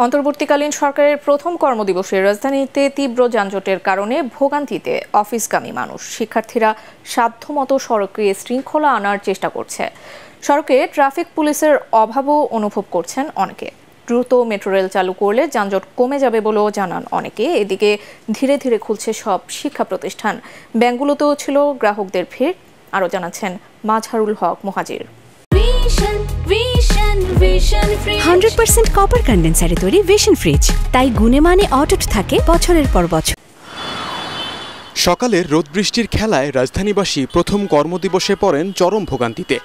অন্তর্বর্তীকালীন সরকারের প্রথম কর্মদিবসে রাজধানীতে তীব্র যানজটের কারণে ভোগান্তিতে অফিসগামী মানুষ। শিক্ষার্থীরা সাধ্যমতো সড়কে শৃঙ্খলা আনার চেষ্টা করছে। সড়কে ট্রাফিক পুলিশের অভাবও অনুভব করছেন অনেকে। দ্রুত মেট্রো রেল চালু করলে যানজট কমে যাবে বলেও জানান অনেকে। এদিকে ধীরে ধীরে খুলছে সব শিক্ষা প্রতিষ্ঠান। ব্যাংকগুলোতেও ছিল গ্রাহকদের ভিড়। আরও জানাচ্ছেন মাজহারুল হক মুহাজির। 100% কপার কন্ডেন্সারে তৈরি ভিশন ফ্রিজ, তাই গুণে মানে অটুট থাকে বছরের পর বছর। সকালের রোদ বৃষ্টির খেলায় রাজধানীবাসী প্রথম কর্মদিবসে পড়েন চরম ভোগান্তিতে।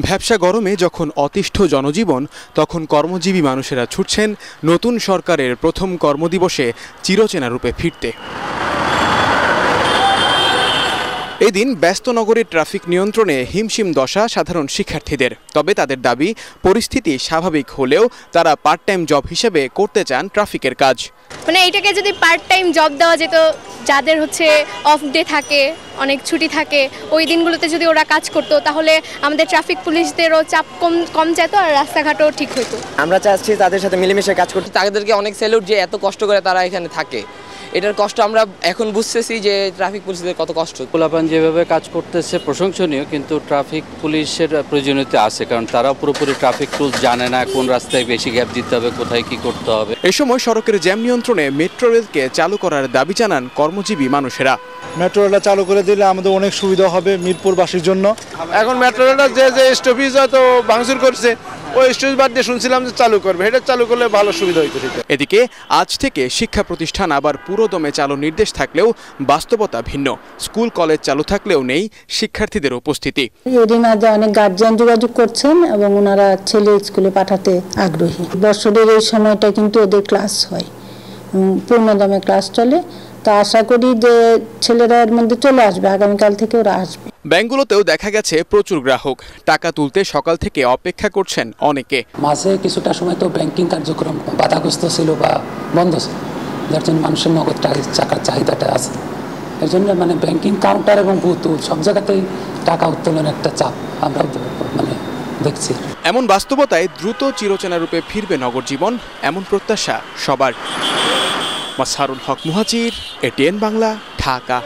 ভ্যাপসা গরমে যখন অতিষ্ঠ জনজীবন, তখন কর্মজীবী মানুষেরা ছুটছেন নতুন সরকারের প্রথম কর্মদিবসে চিরচেনা রূপে ফিরতে। এদিন ব্যস্ত নগরীর ট্রাফিক নিয়ন্ত্রণে হিমশিম দশা সাধারণ শিক্ষার্থীদের। তবে তাদের দাবি, পরিস্থিতি স্বাভাবিক হলেও তারা পার্ট টাইম জব হিসেবে করতে চান ট্রাফিকের কাজ। মানে এইটাকে যদি পার্ট টাইম জব দেওয়া যেত, যাদের অফ ডে থাকে, অনেক ছুটি থাকে, ওই দিনগুলোতে যদি ওরা কাজ করতো, তাহলে আমাদের ট্রাফিক পুলিশদেরও চাপ কম যেত আর রাস্তাঘাটও ঠিক হতো। আমরা চাচ্ছি তাদের সাথে মিলেমিশে কাজ করতে। তাদেরকে অনেক স্যালুট যে এত কষ্ট করে তারা এখানে থাকে। এটার কষ্ট আমরা এখন বুঝতেছি যে ট্রাফিক পুলিশদের কত কষ্ট। পোলাপান যেভাবে কাজ করতেছে প্রশংসনীয়, কিন্তু ট্রাফিক পুলিশের প্রয়োজনীয়তা আছে, কারণ তারা পুরোপুরি ট্রাফিক রুলস জানে না, কোন রাস্তায় বেশি গ্যাপ দিতে হবে, কোথায় কি করতে হবে। এ সময় সড়কের জ্যাম নিয়ন্ত্রণে মেট্রো রেলকে চালু করার দাবি জানান কর্মজীবী মানুষেরা। মেট্রো রেলটা চালু করে দিলে আমাদের অনেক সুবিধা হবে মিরপুরবাসীর জন্য। এখন মেট্রো রেলটা যে স্টপেজ হয়তো ভাঙচুর করছে, ওই স্টপেজ বাদ দিয়ে শুনছিলাম যে চালু করবে, এটা চালু করলে ভালো সুবিধা হইতো। এদিকে আজ থেকে শিক্ষা প্রতিষ্ঠান আবার পুরোদমে চালু নির্দেশ থাকলেও বাস্তবতা ভিন্ন। স্কুল কলেজ চালু থাকলেও নেই শিক্ষার্থীদের উপস্থিতি। এরই মাঝে অনেক গার্জিয়ান যোগাযোগ করছেন এবং ওনারা ছেলে স্কুলে পাঠাতে আগ্রহী। বছরের এই সময়টা কিন্তু ওদের ক্লাস হয়, পূর্ণদমে ক্লাস চলে। তা আশা করি যে ছেলেরা এর মধ্যে চলে আসবে, আগামীকাল থেকে ওরা আসবে। ব্যাংকগুলোতেও দেখা গেছে প্রচুর গ্রাহক। টাকা তুলতে সকাল থেকে অপেক্ষা করছেন অনেকে। মাঝে কিছুটা সময় তো ব্যাংকিং কার্যক্রম বাধাগ্রস্ত ছিল বা বন্ধ ছিল, যার জন্য মানুষের নগদ টাকার চাহিদাটা আছে। এর জন্য ব্যাংকিং কাউন্টার এবং বুথ সব জায়গাতেই টাকা উত্তোলনের একটা চাপ আমরা দেখছি। এমন বাস্তবতায় দ্রুত চিরচেনা রূপে ফিরবে নগর জীবন, এমন প্রত্যাশা সবার। মাজহারুল হক মুহাজির, এটিএন বাংলা, ঢাকা।